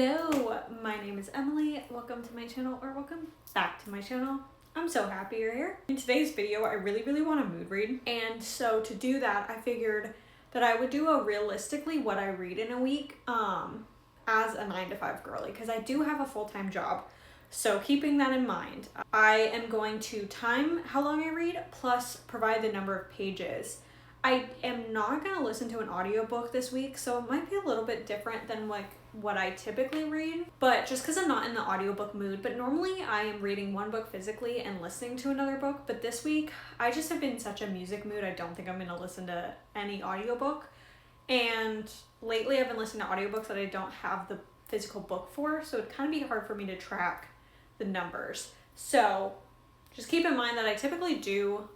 Hello, my name is Emily. Welcome to my channel, or welcome back to my channel. I'm so happy you're here. In today's video, I really want to mood read. And so to do that, I figured that I would do a realistically what I read in a week as a 9-to-5 girly, because I do have a full-time job. So keeping that in mind, I am going to time how long I read plus provide the number of pages. I am not going to listen to an audiobook this week, so it might be a little bit different than what I typically read, but just because I'm not in the audiobook mood. But normally I am reading one book physically and listening to another book, but this week I just have been in such a music mood, I don't think I'm going to listen to any audiobook. And lately I've been listening to audiobooks that I don't have the physical book for, so it'd kind of be hard for me to track the numbers. So just keep in mind that I typically do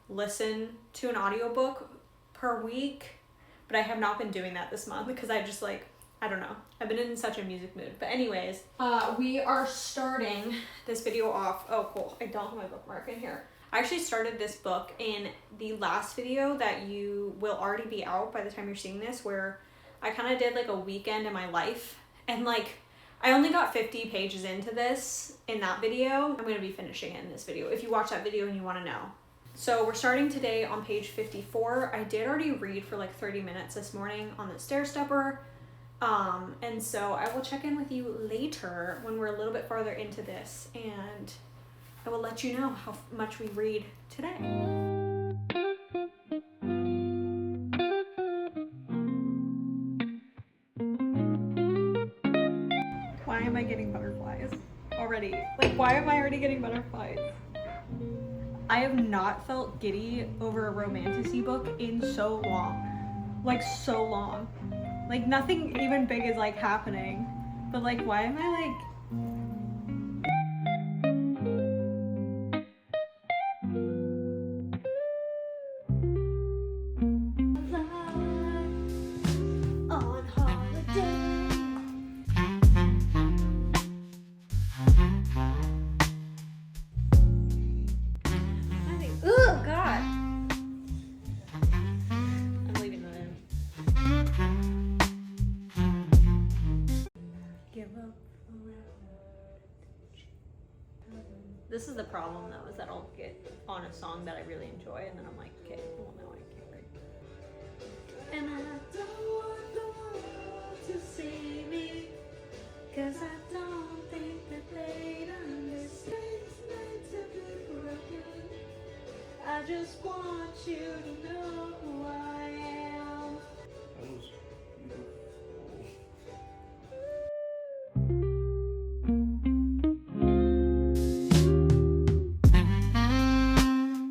listen to an audiobook per week, but I have not been doing that this month because I just I don't know. I've been in such a music mood. But anyways, we are starting this video off. Oh, cool. I don't have my bookmark in here. I actually started this book in the last video that you will already be out by the time you're seeing this, where I kind of did like a weekend in my life. And I only got 50 pages into this in that video. I'm going to be finishing it in this video if you watch that video and you want to know. So we're starting today on page 54. I did already read for 30 minutes this morning on the stair stepper. And so I will check in with you later when we're a little bit farther into this, and I will let you know how much we read today. Why am I getting butterflies already? Why am I already getting butterflies? I have not felt giddy over a romantasy book in so long. So long. Nothing even big is happening. But why am I on holiday? Oh God. I'm leaving that in. Give up forever. This is the problem though, is that I'll get on a song that I really enjoy and then I'm like, okay, well no, I can't write. And I don't want the world to see me, 'cause I don't think that they'd understand it's meant to be broken. I just want you to know who I am. That was beautiful.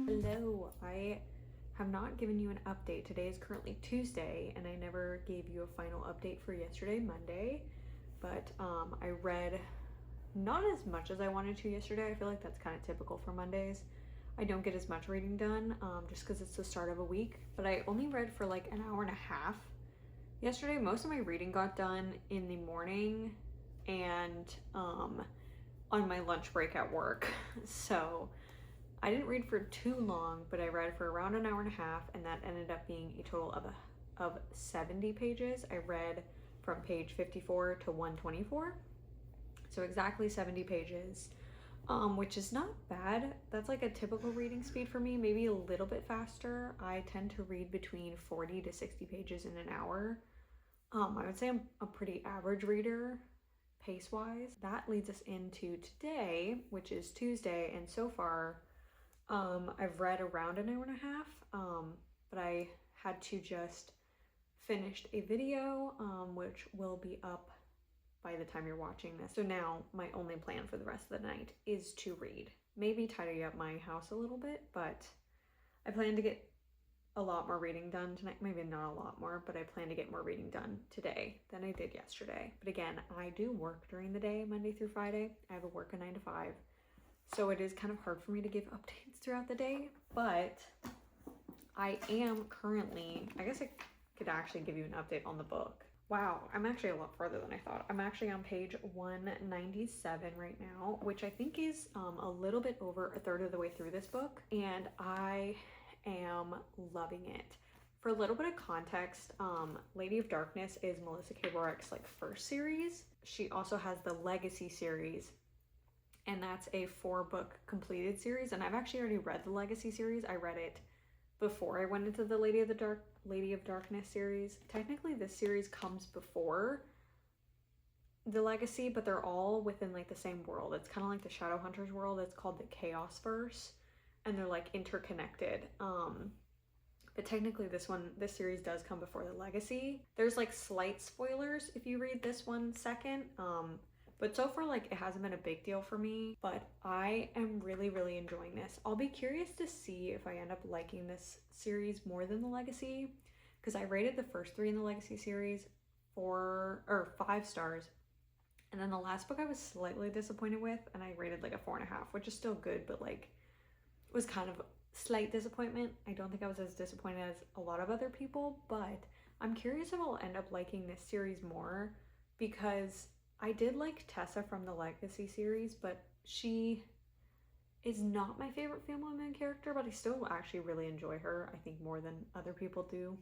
Hello, I have not given you an update. Today is currently Tuesday, and I never gave you a final update for yesterday, Monday. But I read not as much as I wanted to yesterday. I feel like that's kind of typical for Mondays. I don't get as much reading done just because it's the start of a week. But I only read for an hour and a half yesterday. Most of my reading got done in the morning and on my lunch break at work. So I didn't read for too long, but I read for around an hour and a half, and that ended up being a total of 70 pages. I read from page 54 to 124, so exactly 70 pages, which is not bad. That's a typical reading speed for me, maybe a little bit faster. I tend to read between 40 to 60 pages in an hour. I would say I'm a pretty average reader pace-wise. That leads us into today, which is Tuesday, and so far I've read around an hour and a half, but I had to just finish a video, which will be up by the time you're watching this. So now my only plan for the rest of the night is to read. Maybe tidy up my house a little bit, but I plan to get a lot more reading done tonight. Maybe not a lot more, but I plan to get more reading done today than I did yesterday. But again, I do work during the day, Monday through Friday. I have a 9-to-5. So it is kind of hard for me to give updates throughout the day, but I am currently, I guess I could actually give you an update on the book. Wow, I'm actually a lot farther than I thought. I'm actually on page 197 right now, which I think is a little bit over a third of the way through this book, and I am loving it. For a little bit of context, Lady of Darkness is Melissa K. Rourke's like first series. She also has the Legacy series, and that's a 4-book completed series. And I've actually already read the Legacy series. I read it before I went into the Lady of Darkness series. Technically, this series comes before the Legacy, but they're all within like the same world. It's kind of like the Shadowhunters world. It's called the Chaosverse, and they're like interconnected. But technically this series does come before the Legacy. There's like slight spoilers if you read this one second. But so far, like, it hasn't been a big deal for me, but I am really, really enjoying this. I'll be curious to see if I end up liking this series more than the Legacy, because I rated the first 3 in the Legacy series 5 stars. And then the last book I was slightly disappointed with, and I rated like a 4.5, which is still good, but like it was kind of slight disappointment. I don't think I was as disappointed as a lot of other people, but I'm curious if I'll end up liking this series more, because I did like Tessa from the Legacy series, but she is not my favorite female main character, but I still actually really enjoy her, I think more than other people do.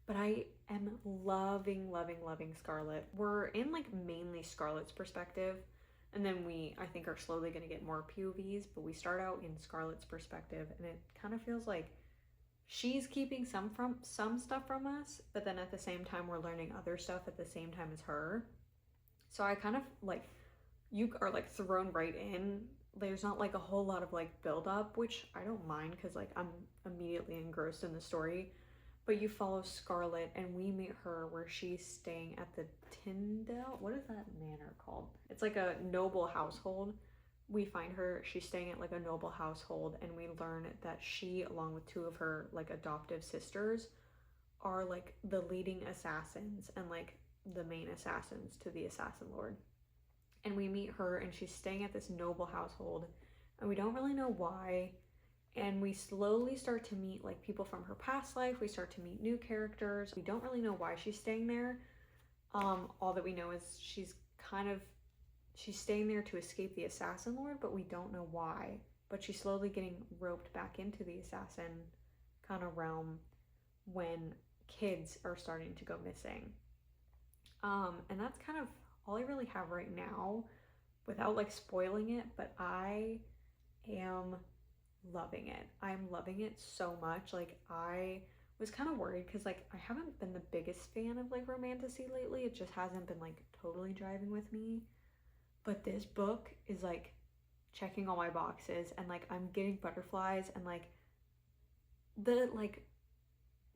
But I am loving, loving, loving Scarlet. We're in like mainly Scarlet's perspective, and then we, I think, are slowly going to get more POVs, but we start out in Scarlet's perspective, and it kind of feels like she's keeping some stuff from us, but then at the same time we're learning other stuff at the same time as her. So I kind of like, you are like thrown right in. There's not like a whole lot of like build up, which I don't mind because like I'm immediately engrossed in the story. But you follow Scarlet, and we meet her where she's staying at the Tyndale. What is that manor called? It's like a noble household. We find her, she's staying at like a noble household, and we learn that she, along with 2 of her like adoptive sisters, are like the leading assassins and like the main assassins to the Assassin Lord. And we meet her, and she's staying at this noble household, and we don't really know why. And we slowly start to meet like people from her past life. We start to meet new characters. We don't really know why she's staying there. All that we know is she's staying there to escape the Assassin Lord, but we don't know why. But she's slowly getting roped back into the assassin kind of realm when kids are starting to go missing. And that's kind of all I really have right now without like spoiling it, but I am loving it. I'm loving it so much. Like, I was kind of worried because like I haven't been the biggest fan of like romantasy lately. It just hasn't been like totally driving with me. But this book is like checking all my boxes, and like I'm getting butterflies, and like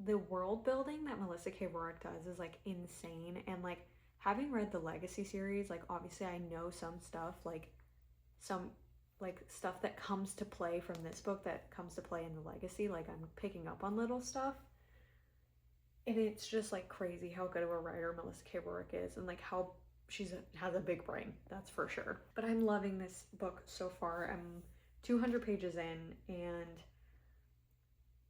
the world building that Melissa K. Rourke does is like insane. And like having read the Legacy series, like obviously I know some stuff, like some like stuff that comes to play from this book that comes to play in the Legacy. Like I'm picking up on little stuff, and it's just like crazy how good of a writer Melissa K. Rourke is, and like how has a big brain, that's for sure. But I'm loving this book so far. I'm 200 pages in, and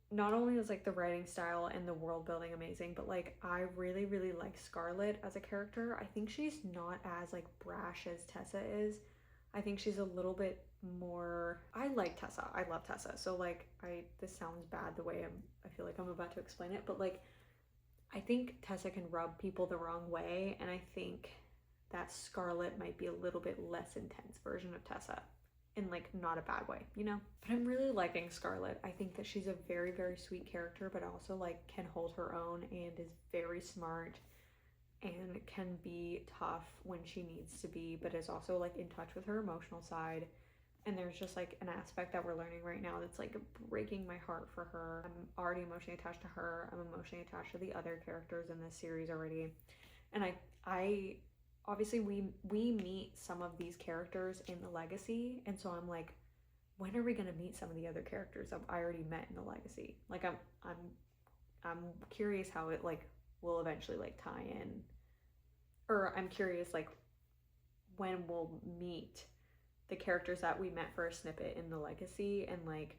not only is like the writing style and the world building amazing, but like I really, really like Scarlet as a character. I think she's not as like brash as Tessa is. I think she's a little bit more, I like Tessa. I love Tessa. So like this sounds bad the way I feel like I'm about to explain it, but like I think Tessa can rub people the wrong way, and I think that Scarlet might be a little bit less intense version of Tessa, in like not a bad way, you know? But I'm really liking Scarlet. I think that she's a very, very sweet character, but also like can hold her own and is very smart and can be tough when she needs to be, but is also like in touch with her emotional side. And there's just like an aspect that we're learning right now that's like breaking my heart for her. I'm already emotionally attached to her. I'm emotionally attached to the other characters in this series already. And I obviously we meet some of these characters in the Legacy, and so I'm like, when are we gonna meet some of the other characters that I already met in the Legacy? Like I'm curious how it like will eventually like tie in, or I'm curious like when we'll meet the characters that we met for a snippet in the Legacy, and like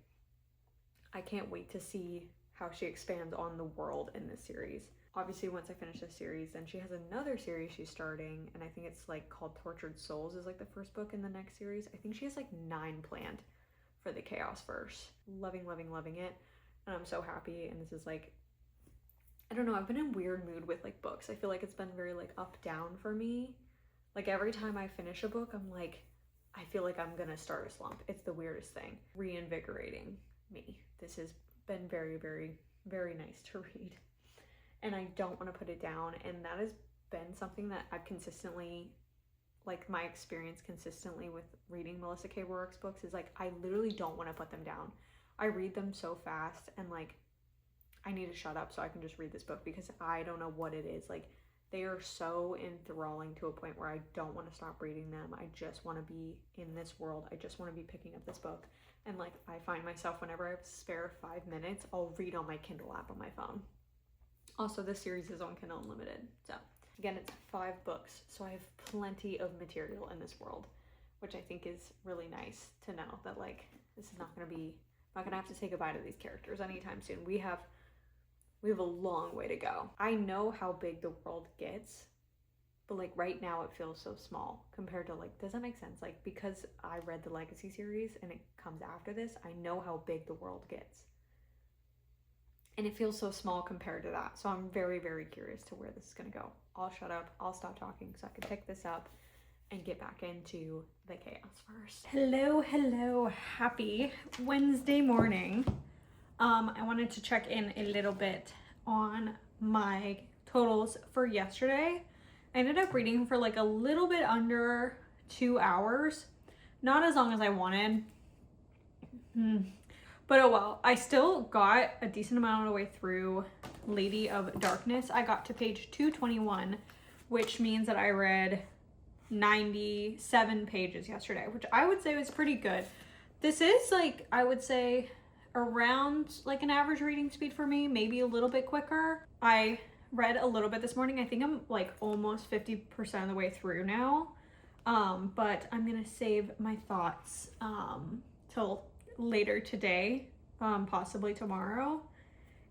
I can't wait to see how she expands on the world in this series. Obviously, once I finish this series, then she has another series she's starting, and I think it's like called Tortured Souls is like the first book in the next series. I think she has like 9 planned for the Chaosverse. Loving, loving, loving it, and I'm so happy. And this is like I don't know, I've been in weird mood with like books. I feel like it's been very like up down for me. Like every time I finish a book, I'm like, I feel like I'm gonna start a slump. It's the weirdest thing. Reinvigorating me. This has been very, very, very nice to read. And I don't want to put it down. And that has been something that I've consistently, like my experience consistently with reading Melissa K. Rourke's books is like, I literally don't want to put them down. I read them so fast and like, I need to shut up so I can just read this book because I don't know what it is. Like, they are so enthralling to a point where I don't want to stop reading them. I just want to be in this world. I just want to be picking up this book. And like, I find myself whenever I have spare 5 minutes, I'll read on my Kindle app on my phone. Also, this series is on Kindle Unlimited. So again, it's 5 books. So I have plenty of material in this world, which I think is really nice to know that like, this is not going to be, I'm not going to have to say goodbye to these characters anytime soon. We have a long way to go. I know how big the world gets, but like right now it feels so small compared to like, does that make sense? Like, because I read the Legacy series and it comes after this, I know how big the world gets. And it feels so small compared to that. So I'm very, very curious to where this is gonna go. I'll shut up, I'll stop talking so I can pick this up and get back into the chaos first. Hello, happy Wednesday morning. I wanted to check in a little bit on my totals for yesterday. I ended up reading for like a little bit under 2 hours. Not as long as I wanted. But oh well. I still got a decent amount of the way through Lady of Darkness. I got to page 221, which means that I read 97 pages yesterday, which I would say was pretty good. This is like, I would say, around like an average reading speed for me, maybe a little bit quicker. I read a little bit this morning. I think I'm like almost 50% of the way through now. But I'm gonna save my thoughts till later today, possibly tomorrow.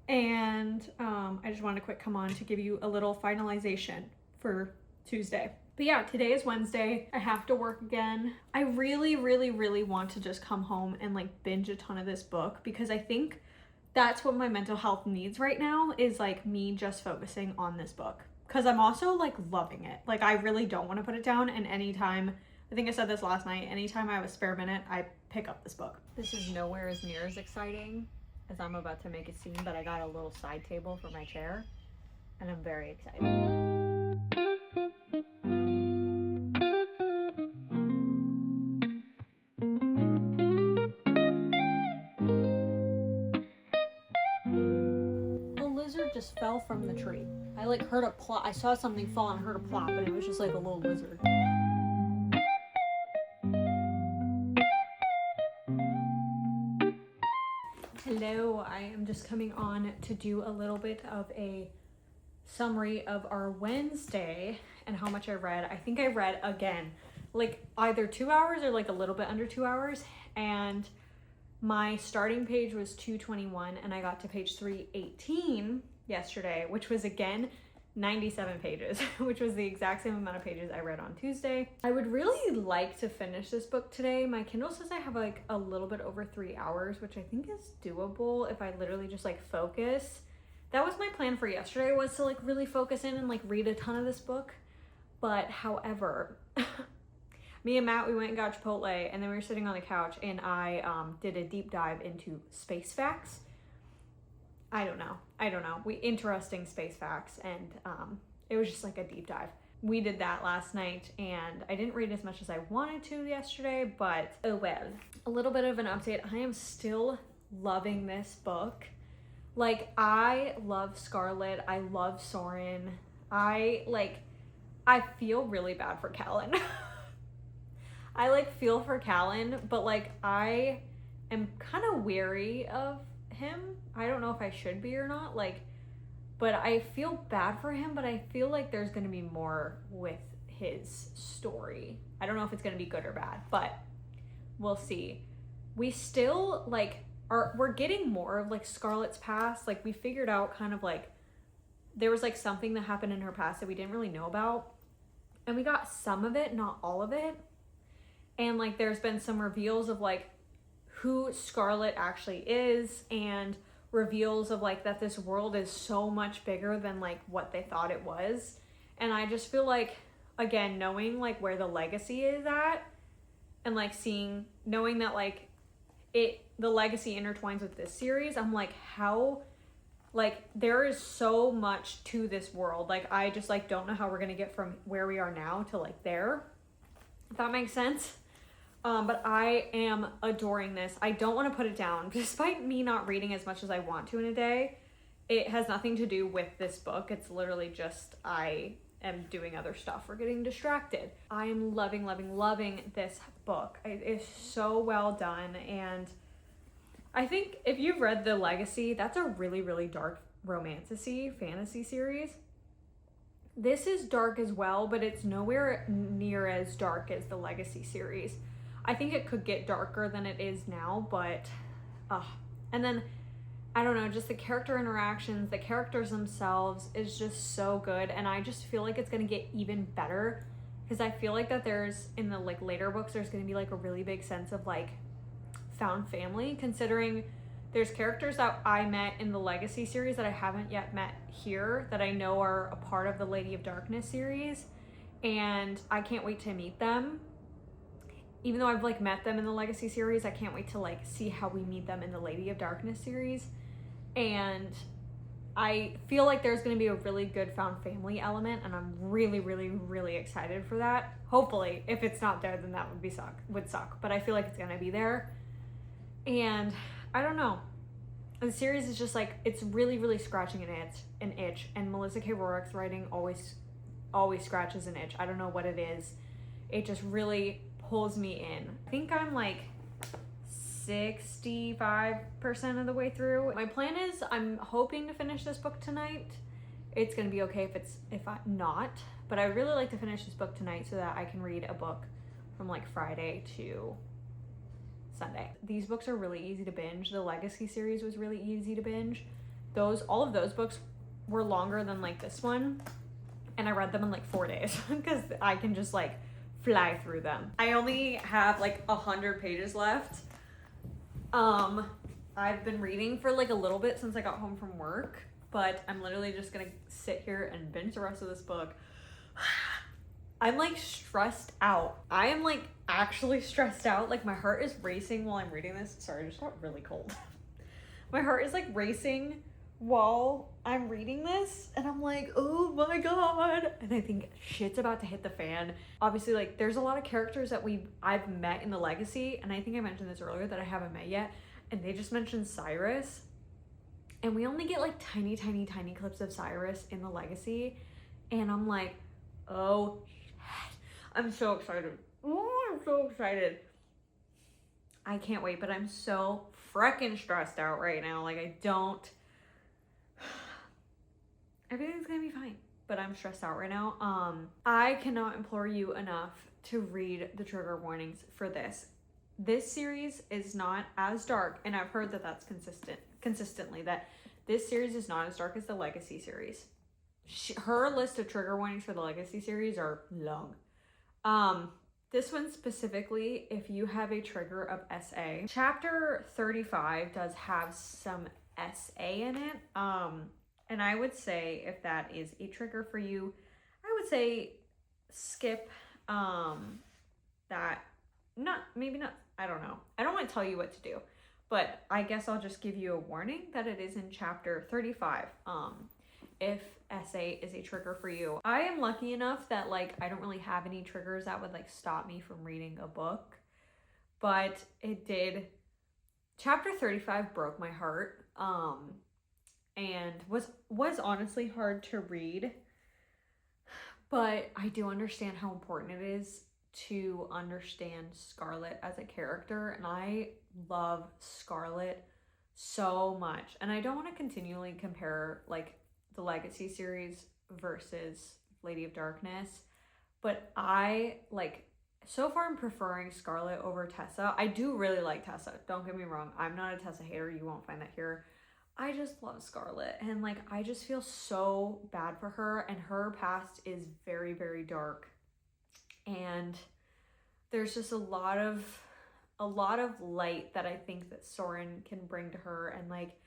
And I just wanted to quick come on to give you a little finalization for Tuesday. But yeah, today is Wednesday. I have to work again. I really, really, really want to just come home and like binge a ton of this book because I think that's what my mental health needs right now is like me just focusing on this book. Because I'm also like loving it. Like I really don't want to put it down, and anytime, I think I said this last night, anytime I have a spare minute, I pick up this book. This is nowhere as near as exciting as I'm about to make a scene, but I got a little side table for my chair and I'm very excited. Just fell from the tree. I like heard a plop. I saw something fall and heard a plop, and it was just like a little lizard. Hello, I am just coming on to do a little bit of a summary of our Wednesday and how much I read. I think I read again, like either 2 hours or like a little bit under 2 hours, and my starting page was 221 and I got to page 318 yesterday, which was again 97 pages, which was the exact same amount of pages I read on Tuesday. I would really like to finish this book today. My Kindle says I have like a little bit over 3 hours, which I think is doable if I literally just like focus. That was my plan for yesterday, was to like really focus in and like read a ton of this book. But however, me and Matt, we went and got Chipotle, and then we were sitting on the couch and I did a deep dive into space facts. I don't know. Interesting space facts, and it was just like a deep dive. We did that last night, and I didn't read as much as I wanted to yesterday, but oh well. A little bit of an update. I am still loving this book. Like, I love Scarlet. I love Soren. I feel really bad for Callan. I like feel for Callan, but like I am kind of weary of him. I don't know if I should be or not, like, but I feel bad for him, but I feel like there's going to be more with his story. I don't know if it's going to be good or bad, but we'll see. We still like we're getting more of like Scarlet's past. Like, we figured out kind of like there was like something that happened in her past that we didn't really know about, and we got some of it, not all of it. And like there's been some reveals of like who Scarlet actually is and reveals of like that this world is so much bigger than like what they thought it was. And I just feel like, again, knowing like where the legacy is at, and like knowing that like the legacy intertwines with this series, I'm like, how, like, there is so much to this world. Like, I just like don't know how we're gonna get from where we are now to like there, if that makes sense. But I am adoring this. I don't want to put it down despite me not reading as much as I want to in a day. It has nothing to do with this book. It's literally just I am doing other stuff or getting distracted. I am loving this book. It is so well done. And I think if you've read The Legacy, that's a really, really dark romantasy fantasy series. This is dark as well, but it's nowhere near as dark as the Legacy series. I think it could get darker than it is now, but and then I don't know, just the character interactions, the characters themselves is just so good, and I just feel like it's gonna get even better, because I feel like that there's, in the like later books, there's gonna be like a really big sense of like found family, considering there's characters that I met in the Legacy series that I haven't yet met here, that I know are a part of the Lady of Darkness series, and I can't wait to meet them. Even though I've like met them in the Legacy series, I can't wait to like see how we meet them in the Lady of Darkness series. And I feel like there's going to be a really good found family element, and I'm really, really, really excited for that. Hopefully, if it's not there, then that would suck. But I feel like it's going to be there. And I don't know. The series is just like, it's really, really scratching an itch. And Melissa K. Rourke's writing always scratches an itch. I don't know what it is. It just really pulls me in. I think I'm like 65% of the way through. My plan is I'm hoping to finish this book tonight. It's gonna be okay if I'm not, but I really like to finish this book tonight so that I can read a book from like Friday to Sunday. These books are really easy to binge. The Legacy series was really easy to binge. All of those books were longer than like this one, and I read them in like 4 days because I can just like fly through them. I only have like 100 pages left. I've been reading for like a little bit since I got home from work, but I'm literally just gonna sit here and binge the rest of this book. I'm like stressed out. I am like actually stressed out. Like my heart is racing while I'm reading this. Sorry, I just got really cold. My heart is like racing while I'm reading this, and I'm like, oh my god, and I think shit's about to hit the fan. Obviously, like, there's a lot of characters that I've met in the Legacy, and I think I mentioned this earlier that I haven't met yet, and they just mentioned Cyrus, and we only get like tiny clips of Cyrus in the Legacy, and I'm like, oh shit, I'm so excited. Oh, I'm so excited. I can't wait, but I'm so freaking stressed out right now. Like, everything's gonna be fine, but I'm stressed out right now. I cannot implore you enough to read the trigger warnings for this. This series is not as dark, and I've heard that that's consistently that this series is not as dark as the Legacy series. Her list of trigger warnings for the Legacy series are long. This one specifically, if you have a trigger of SA, chapter 35 does have some SA in it. And I would say if that is a trigger for you, I would say skip that. Maybe not, I don't know. I don't want to tell you what to do, but I guess I'll just give you a warning that it is in chapter 35. If SA is a trigger for you. I am lucky enough that like I don't really have any triggers that would like stop me from reading a book, but it did. Chapter 35 broke my heart. And was honestly hard to read, but I do understand how important it is to understand Scarlet as a character, and I love Scarlet so much. And I don't want to continually compare like the Legacy series versus Lady of Darkness, but I like, so far I'm preferring Scarlet over Tessa. I do really like Tessa, don't get me wrong. I'm not a Tessa hater, you won't find that here. I just love Scarlet, and like I just feel so bad for her, and her past is very, very dark, and there's just a lot of light that I think that Soren can bring to her, and like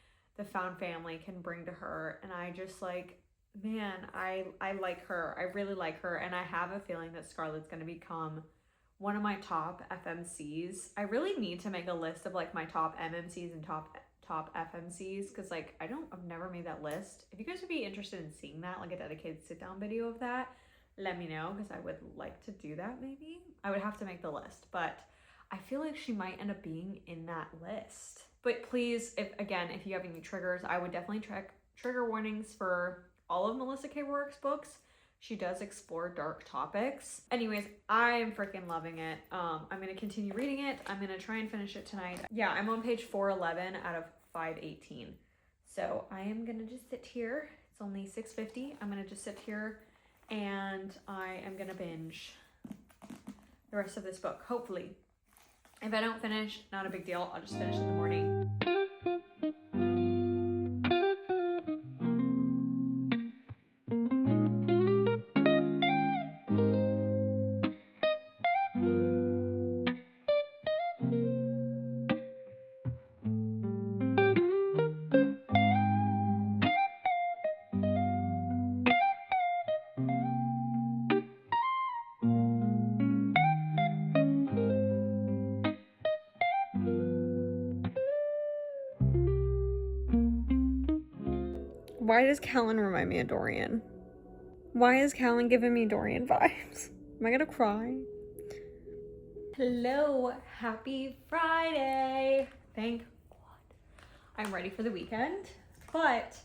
the found family can bring to her. And I just like, man, I like her. I really like her. And I have a feeling that Scarlett's going to become one of my top FMCs. I really need to make a list of like my top MMCs and top FMCs, because like I've never made that list. If you guys would be interested in seeing that, like a dedicated sit down video of that, let me know, because I would like to do that. Maybe I would have to make the list, but I feel like she might end up being in that list. But please, if you have any triggers, I would definitely check trigger warnings for all of Melissa K. Rourke's books. She does explore dark topics. Anyways, I'm freaking loving it. I'm gonna continue reading it. I'm gonna try and finish it tonight. Yeah, I'm on page 411 out of 518. So I am gonna just sit here. It's only 6:50. I'm gonna just sit here and I am gonna binge the rest of this book, hopefully. If I don't finish, not a big deal. I'll just finish in the morning. Why does Callan remind me of Dorian? Why is Callan giving me Dorian vibes? Am I gonna cry? Hello, happy Friday. Thank God. I'm ready for the weekend, but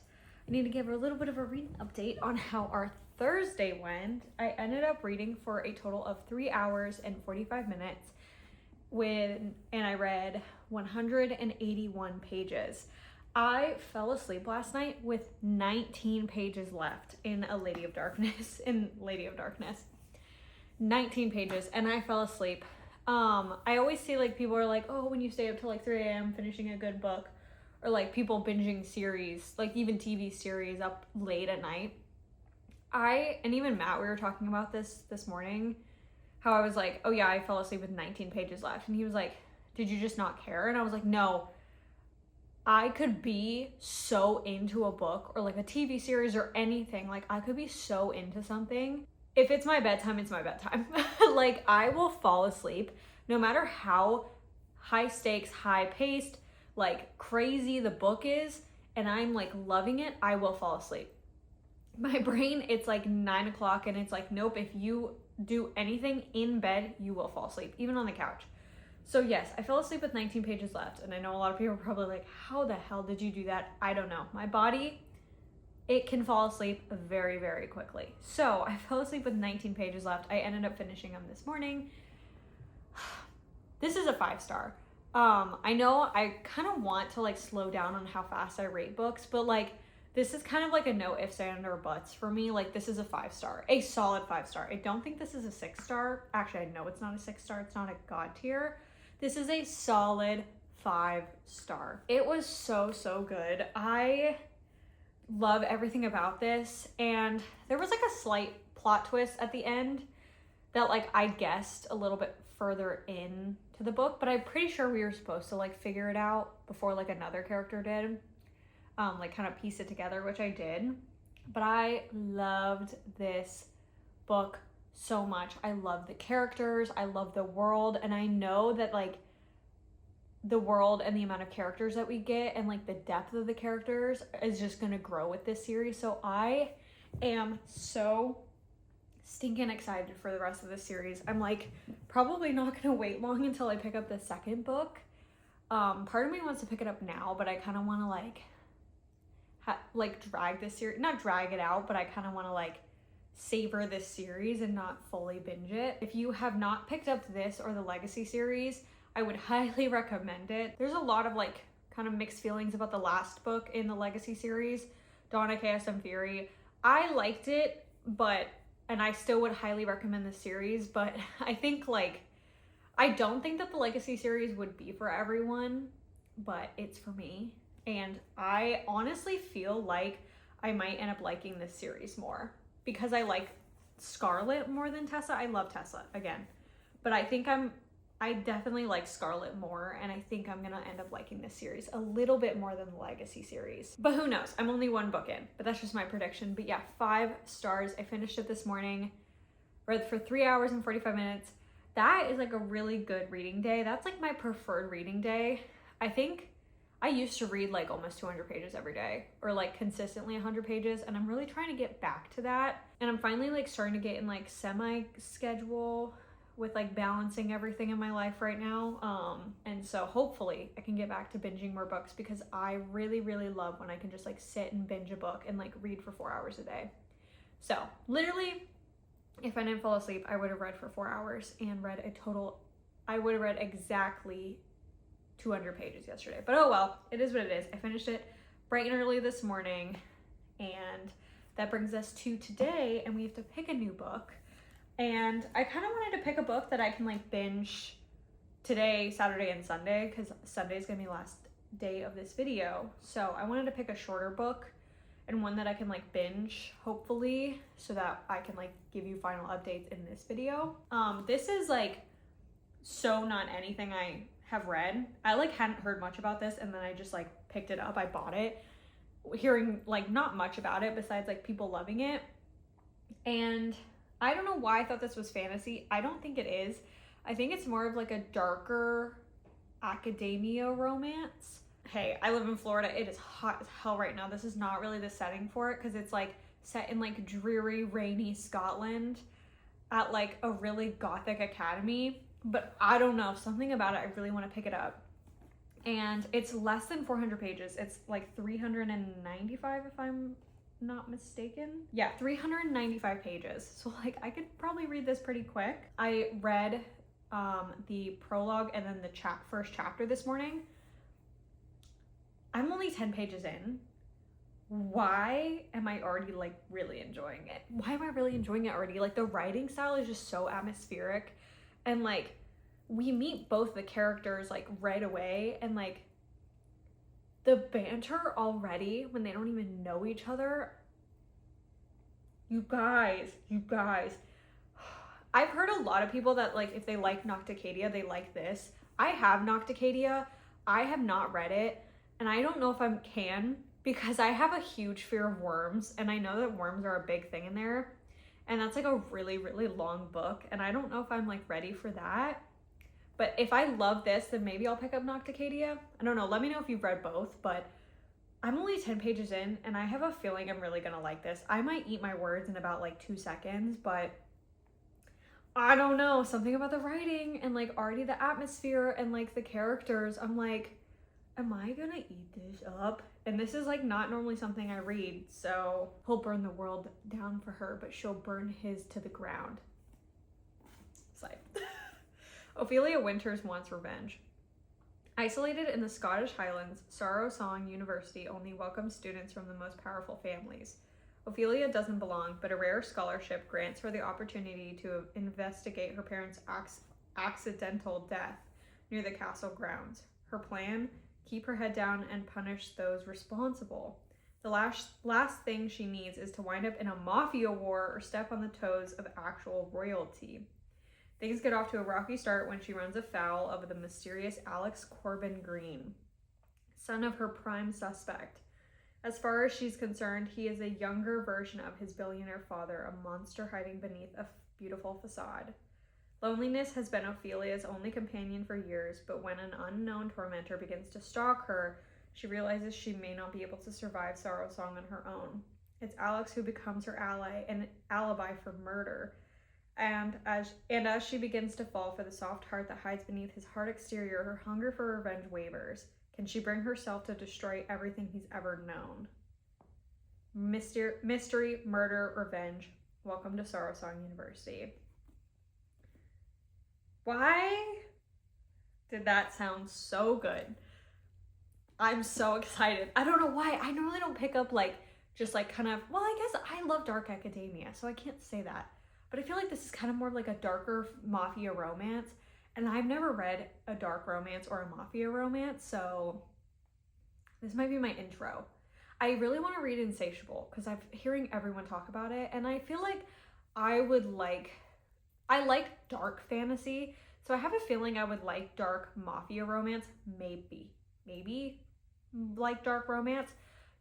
I need to give a little bit of a reading update on how our Thursday went. I ended up reading for a total of 3 hours and 45 minutes and I read 181 pages. I fell asleep last night with 19 pages left in Lady of Darkness. 19 pages, and I fell asleep. I always see like people are like, oh, when you stay up till like 3 a.m. finishing a good book, or like people binging series, like even TV series up late at night. And even Matt, we were talking about this morning, how I was like, oh yeah, I fell asleep with 19 pages left. And he was like, did you just not care? And I was like, no, I could be so into a book or like a TV series or anything. Like I could be so into something. If it's my bedtime, it's my bedtime. Like I will fall asleep no matter how high stakes, high paced, like crazy the book is, and I'm like loving it, I will fall asleep. My brain, it's like 9 o'clock and it's like, nope, if you do anything in bed, you will fall asleep, even on the couch. So yes, I fell asleep with 19 pages left, and I know a lot of people are probably like, how the hell did you do that? I don't know. My body, it can fall asleep very, very quickly. So I fell asleep with 19 pages left. I ended up finishing them this morning. This is a 5-star. I know I kind of want to like slow down on how fast I rate books, but like this is kind of like a no ifs, ands, or buts for me. Like this is a 5-star, a solid 5-star. I don't think this is a 6-star. Actually, I know it's not a 6-star. It's not a god tier. This is a solid 5-star. It was so, so good. I love everything about this. And there was like a slight plot twist at the end that like I guessed a little bit further in to the book, but I'm pretty sure we were supposed to like figure it out before like another character did. Like kind of piece it together, which I did. But I loved this book so much. I love the characters, I love the world, and I know that like the world and the amount of characters that we get and like the depth of the characters is just gonna grow with this series. So I am so stinking excited for the rest of this series. I'm like probably not gonna wait long until I pick up the second book. Part of me wants to pick it up now, but I kind of want to like drag this series, not drag it out, but I kind of want to like savor this series and not fully binge it. If you have not picked up this or the Legacy series, I would highly recommend it. There's a lot of like kind of mixed feelings about the last book in the Legacy series, Dawn of Chaos and Fury. I liked it, and I still would highly recommend the series, but I think like, I don't think that the Legacy series would be for everyone, but it's for me. And I honestly feel like I might end up liking this series more because I like Scarlett more than Tessa. I love Tessa again, but I think I'm I definitely like Scarlet more, and I think I'm gonna end up liking this series a little bit more than the Legacy series. But who knows? I'm only one book in, but that's just my prediction. But yeah, 5 stars. I finished it this morning, read for 3 hours and 45 minutes. That is like a really good reading day. That's like my preferred reading day. I think I used to read like almost 200 pages every day, or like consistently 100 pages, and I'm really trying to get back to that. And I'm finally like starting to get in like semi-schedule with like balancing everything in my life right now. And so hopefully I can get back to binging more books, because I really, really love when I can just like sit and binge a book and like read for 4 hours a day. So literally, if I didn't fall asleep, I would have read for 4 hours and I would have read exactly 200 pages yesterday. But oh well, it is what it is. I finished it bright and early this morning, and that brings us to today, and we have to pick a new book. And I kind of wanted to pick a book that I can like binge today, Saturday, and Sunday, because Sunday is gonna be the last day of this video. So I wanted to pick a shorter book and one that I can like binge, hopefully, so that I can like give you final updates in this video. This is like so not anything I have read. I like hadn't heard much about this, and then I just like picked it up. I bought it, hearing like not much about it besides like people loving it. And I don't know why I thought this was fantasy. I don't think it is. I think it's more of like a darker academia romance. Hey, I live in Florida. It is hot as hell right now. This is not really the setting for it, because it's like set in like dreary, rainy Scotland at like a really gothic academy. But I don't know, something about it, I really want to pick it up. And it's less than 400 pages. It's like 395 if I'm not mistaken. Yeah, 395 pages. So like I could probably read this pretty quick. I read the prologue and then the first chapter this morning. I'm only 10 pages in. Why am I already like really enjoying it? Why am I really enjoying it already? Like the writing style is just so atmospheric, and like we meet both the characters like right away, and like the banter already when they don't even know each other. You guys, I've heard a lot of people that like if they like Nocticadia, they like this. I have Nocticadia. I have not read it, and I don't know if I can, because I have a huge fear of worms, and I know that worms are a big thing in there, and that's like a really, really long book, and I don't know if I'm like ready for that. But if I love this, then maybe I'll pick up Nocticadia. I don't know. Let me know if you've read both, but I'm only 10 pages in, and I have a feeling I'm really gonna like this. I might eat my words in about like 2 seconds, but I don't know. Something about the writing and like already the atmosphere and like the characters, I'm like, am I gonna eat this up? And this is like not normally something I read, so he'll burn the world down for her, but she'll burn his to the ground. Side. Ophelia Winters wants revenge. Isolated in the Scottish Highlands, Sorrow Song University only welcomes students from the most powerful families. Ophelia doesn't belong, but a rare scholarship grants her the opportunity to investigate her parents' accidental death near the castle grounds. Her plan? Keep her head down and punish those responsible. The last thing she needs is to wind up in a mafia war or step on the toes of actual royalty. Things get off to a rocky start when she runs afoul of the mysterious Alex Corbin Green, son of her prime suspect. As far as she's concerned, he is a younger version of his billionaire father, a monster hiding beneath a beautiful facade. Loneliness has been Ophelia's only companion for years, but when an unknown tormentor begins to stalk her, she realizes she may not be able to survive Sorrow Song on her own. It's Alex who becomes her ally, an alibi for murder. And as she begins to fall for the soft heart that hides beneath his hard exterior, her hunger for revenge wavers. Can she bring herself to destroy everything he's ever known? Mystery, murder, revenge. Welcome to Sorrow Song University. Why did that sound so good? I'm so excited. I don't know why. I normally don't pick up like just like kind of, well, I guess I love dark academia, so I can't say that. But I feel like this is kind of more like a darker mafia romance, and I've never read a dark romance or a mafia romance, so this might be my intro. I really want to read Insatiable because I'm hearing everyone talk about it, and I feel like I like dark fantasy, So I have a feeling I would like dark mafia romance, maybe like dark romance.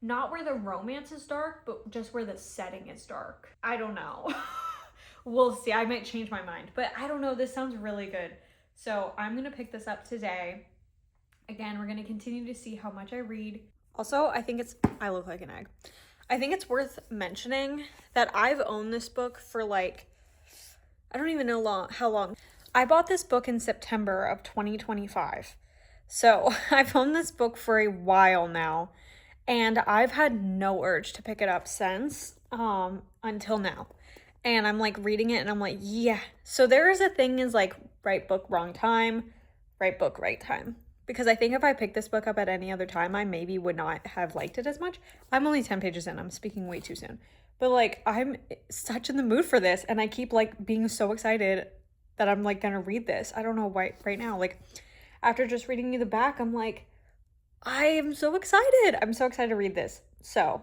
Not where the romance is dark, but just where the setting is dark. I don't know. We'll see. I might change my mind, but I don't know. This sounds really good. So I'm gonna pick this up today. Again, we're gonna continue to see how much I read. Also, I look like an egg. I think it's worth mentioning that I've owned this book for like, I don't even know how long. I bought this book in September of 2025. So I've owned this book for a while now, and I've had no urge to pick it up since, until now. And I'm like reading it and I'm like, yeah. So there is a thing is like right book, wrong time, right book, right time. Because I think if I picked this book up at any other time, I maybe would not have liked it as much. I'm only 10 pages in. I'm speaking way too soon. But like, I'm such in the mood for this. And I keep like being so excited that I'm like gonna read this. I don't know why right now. Like, after just reading you the back, I'm like, I am so excited. I'm so excited to read this. So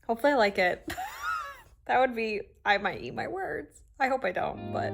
hopefully I like it. That would be, I might eat my words. I hope I don't, but.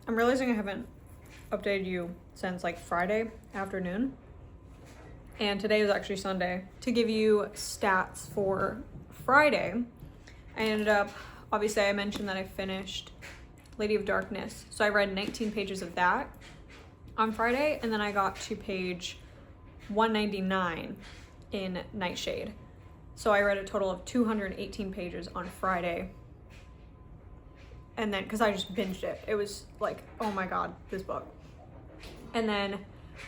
I'm realizing I haven't updated you since like Friday afternoon. And today is actually Sunday. To give you stats for Friday, I ended up, obviously I mentioned that I finished Lady of Darkness. So I read 19 pages of that on Friday, and then I got to page 199 in Nightshade. So I read a total of 218 pages on Friday. And then, because I just binged it. It was like, oh my God, this book. And then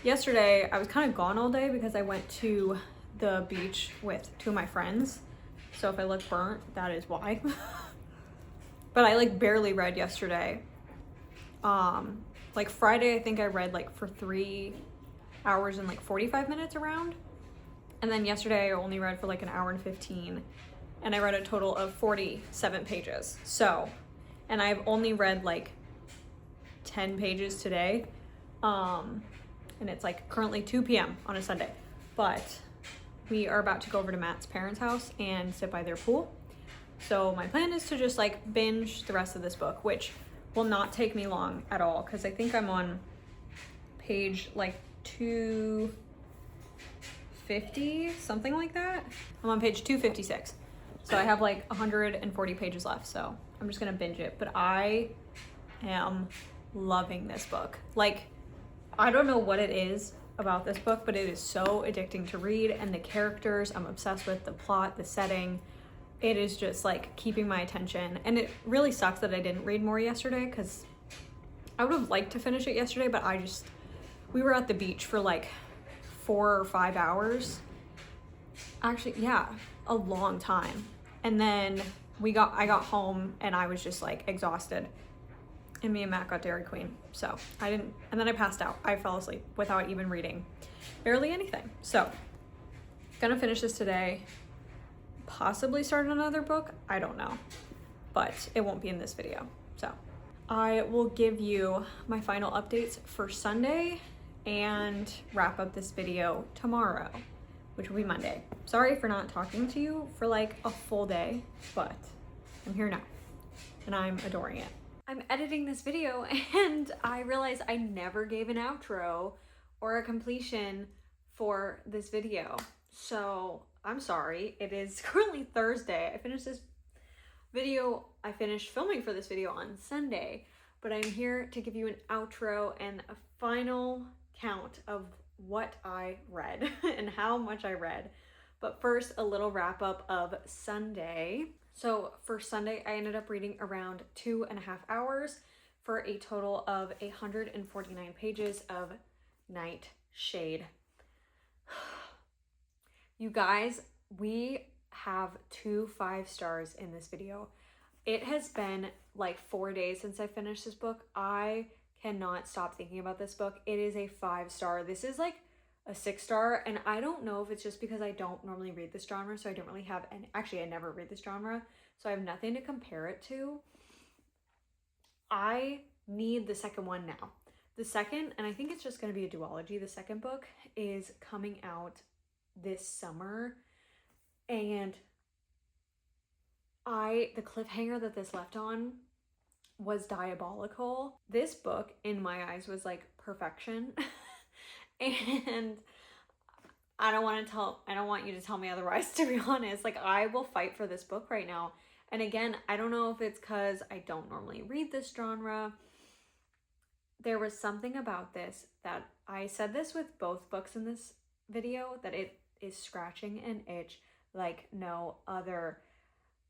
yesterday, I was kind of gone all day because I went to the beach with two of my friends. So if I look burnt, that is why. But I like barely read yesterday. Like Friday, I think I read like for 3 hours and like 45 minutes around. And then yesterday, I only read for like an hour and 15. And I read a total of 47 pages. So, and I've only read like 10 pages today. And it's like currently 2 p.m. on a Sunday. But we are about to go over to Matt's parents' house and sit by their pool. So my plan is to just like binge the rest of this book, which will not take me long at all. Cause I think I'm on page like 250, something like that. I'm on page 256. So I have like 140 pages left. So I'm just gonna binge it, but I am loving this book. Like, I don't know what it is about this book, but it is so addicting to read, and the characters, I'm obsessed with the plot, the setting. It is just like keeping my attention, and it really sucks that I didn't read more yesterday because I would have liked to finish it yesterday, but we were at the beach for like 4 or 5 hours. Actually, yeah, a long time. And then I got home and I was just like exhausted, and me and Matt got Dairy Queen. So and then I passed out. I fell asleep without even reading barely anything. So gonna finish this today, possibly start another book. I don't know, but it won't be in this video. So I will give you my final updates for Sunday and wrap up this video tomorrow, which will be Monday. Sorry for not talking to you for like a full day, but I'm here now and I'm adoring it. I'm editing this video and I realized I never gave an outro or a completion for this video. So I'm sorry. It is currently Thursday. I finished filming for this video on Sunday, but I'm here to give you an outro and a final count of what I read and how much I read. But first, a little wrap up of Sunday. So for Sunday, I ended up reading around 2.5 hours for a total of 149 pages of Nightshade. You guys, we have 2 5 stars in this video. It has been like 4 days since I finished this book. I cannot stop thinking about this book. It is a 5 star. This is like a 6 star, and I don't know if it's just because I don't normally read this genre, so I don't really have any, actually I never read this genre, so I have nothing to compare it to. I need the second one now. The second, and I think it's just going to be a duology, the second book is coming out this summer, and the cliffhanger that this left on was diabolical. This book, in my eyes, was like perfection. And I don't want you to tell me otherwise, to be honest. Like, I will fight for this book right now. And again, I don't know if it's because I don't normally read this genre. There was something about this that I said this with both books in this video, that it is scratching an itch like no other.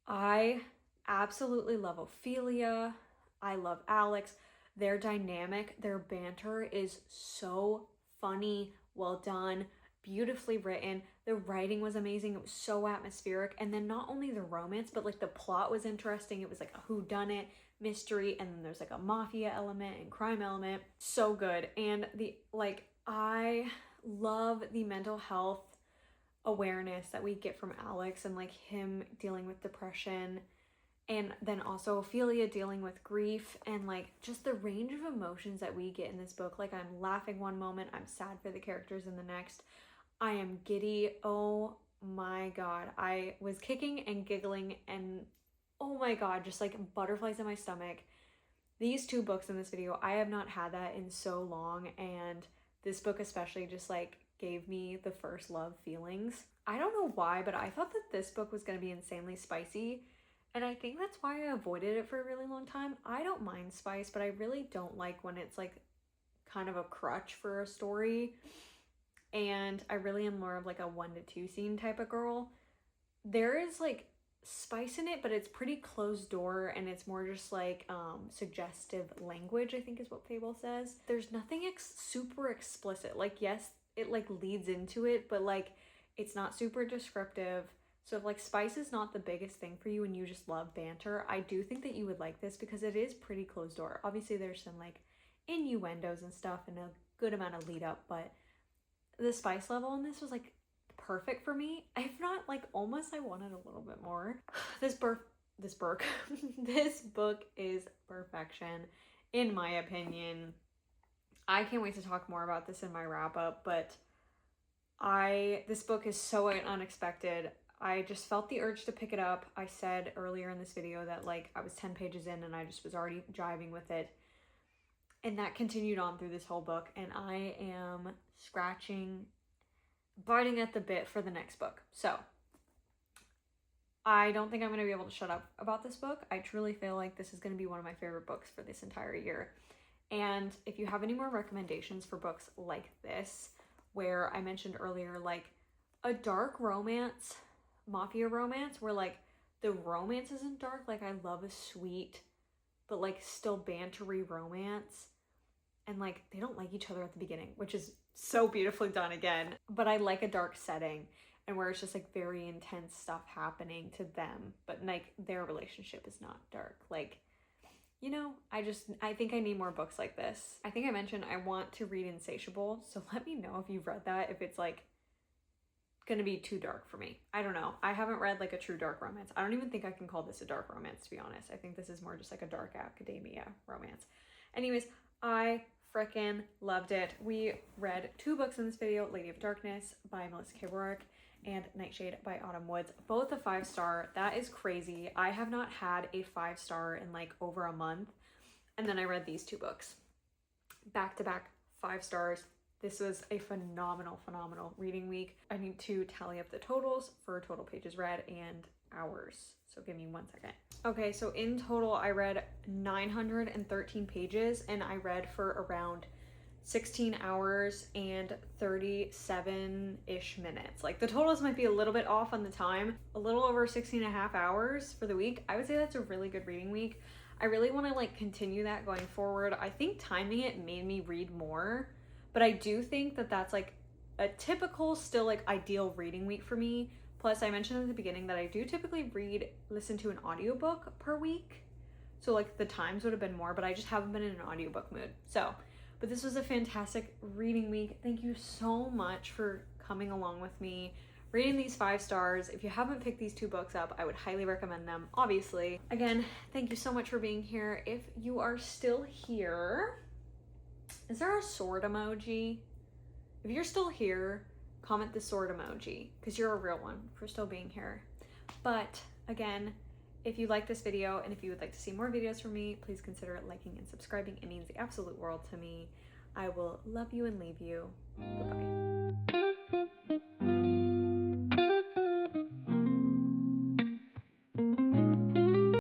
I absolutely love Ophelia. I love Alex. Their dynamic, their banter is so funny, well done, beautifully written. The writing was amazing. It was so atmospheric. And then not only the romance, but like the plot was interesting. It was like a whodunit mystery, and then there's like a mafia element and crime element. So good. And I love the mental health awareness that we get from Alex, and like him dealing with depression, and then also Ophelia dealing with grief, and like just the range of emotions that we get in this book. Like, I'm laughing one moment, I'm sad for the characters in the next, I am giddy. Oh my god, I was kicking and giggling, and oh my god, just like butterflies in my stomach. These 2 books in this video, I have not had that in so long, and this book especially just like gave me the first love feelings. I don't know why, but I thought that this book was going to be insanely spicy, and I think that's why I avoided it for a really long time. I don't mind spice, but I really don't like when it's like kind of a crutch for a story, and I really am more of like a 1 to 2 scene type of girl. There is like spice in it, but it's pretty closed door, and it's more just like suggestive language, I think is what Fable says. There's nothing super explicit. Like, yes, it like leads into it, but like it's not super descriptive. So if like spice is not the biggest thing for you and you just love banter, I do think that you would like this, because it is pretty closed door. Obviously there's some like innuendos and stuff and a good amount of lead up, but the spice level in this was like perfect for me. If not like almost I wanted a little bit more. This book is perfection in my opinion. I can't wait to talk more about this in my wrap up, but this book is so unexpected. I just felt the urge to pick it up. I said earlier in this video that like I was 10 pages in and I just was already jiving with it. And that continued on through this whole book, and I am biting at the bit for the next book. So I don't think I'm going to be able to shut up about this book. I truly feel like this is going to be one of my favorite books for this entire year. And if you have any more recommendations for books like this, where I mentioned earlier, like a dark romance, mafia romance, where like the romance isn't dark, like I love a sweet but like still bantery romance, and like they don't like each other at the beginning, which is so beautifully done again, but I like a dark setting and where it's just like very intense stuff happening to them, but like their relationship is not dark. Like, you know, I think I need more books like this. I think I mentioned I want to read Insatiable, so let me know if you've read that, if it's like gonna be too dark for me. I don't know. I haven't read like a true dark romance. I don't even think I can call this a dark romance, to be honest. I think this is more just like a dark academia romance. Anyways, I frickin' loved it. We read 2 books in this video, Lady of Darkness by Melissa K. Rourke and Nightshade by Autumn Woods, both a 5 star. That is crazy. I have not had a 5 star in like over a month. And then I read these 2 books. Back to back, 5 stars. This was a phenomenal reading week. I need to tally up the totals for total pages read and hours. So give me 1 second. Okay, so in total, I read 913 pages and I read for around 16 hours and 37-ish minutes. Like the totals might be a little bit off on the time, a little over 16 and a half hours for the week. I would say that's a really good reading week. I really want to like continue that going forward. I think timing it made me read more, but I do think that that's like a typical, still like ideal reading week for me. Plus I mentioned at the beginning that I do typically listen to an audiobook per week. So like the times would have been more, but I just haven't been in an audiobook mood. But this was a fantastic reading week. Thank you so much for coming along with me, reading these 5 stars. If you haven't picked these 2 books up, I would highly recommend them, obviously. Again, thank you so much for being here. If you are still here, is there a sword emoji? If you're still here, comment the sword emoji, because you're a real one for still being here. But again, if you like this video and if you would like to see more videos from me, please consider liking and subscribing. It means the absolute world to me. I will love you and leave you. Goodbye.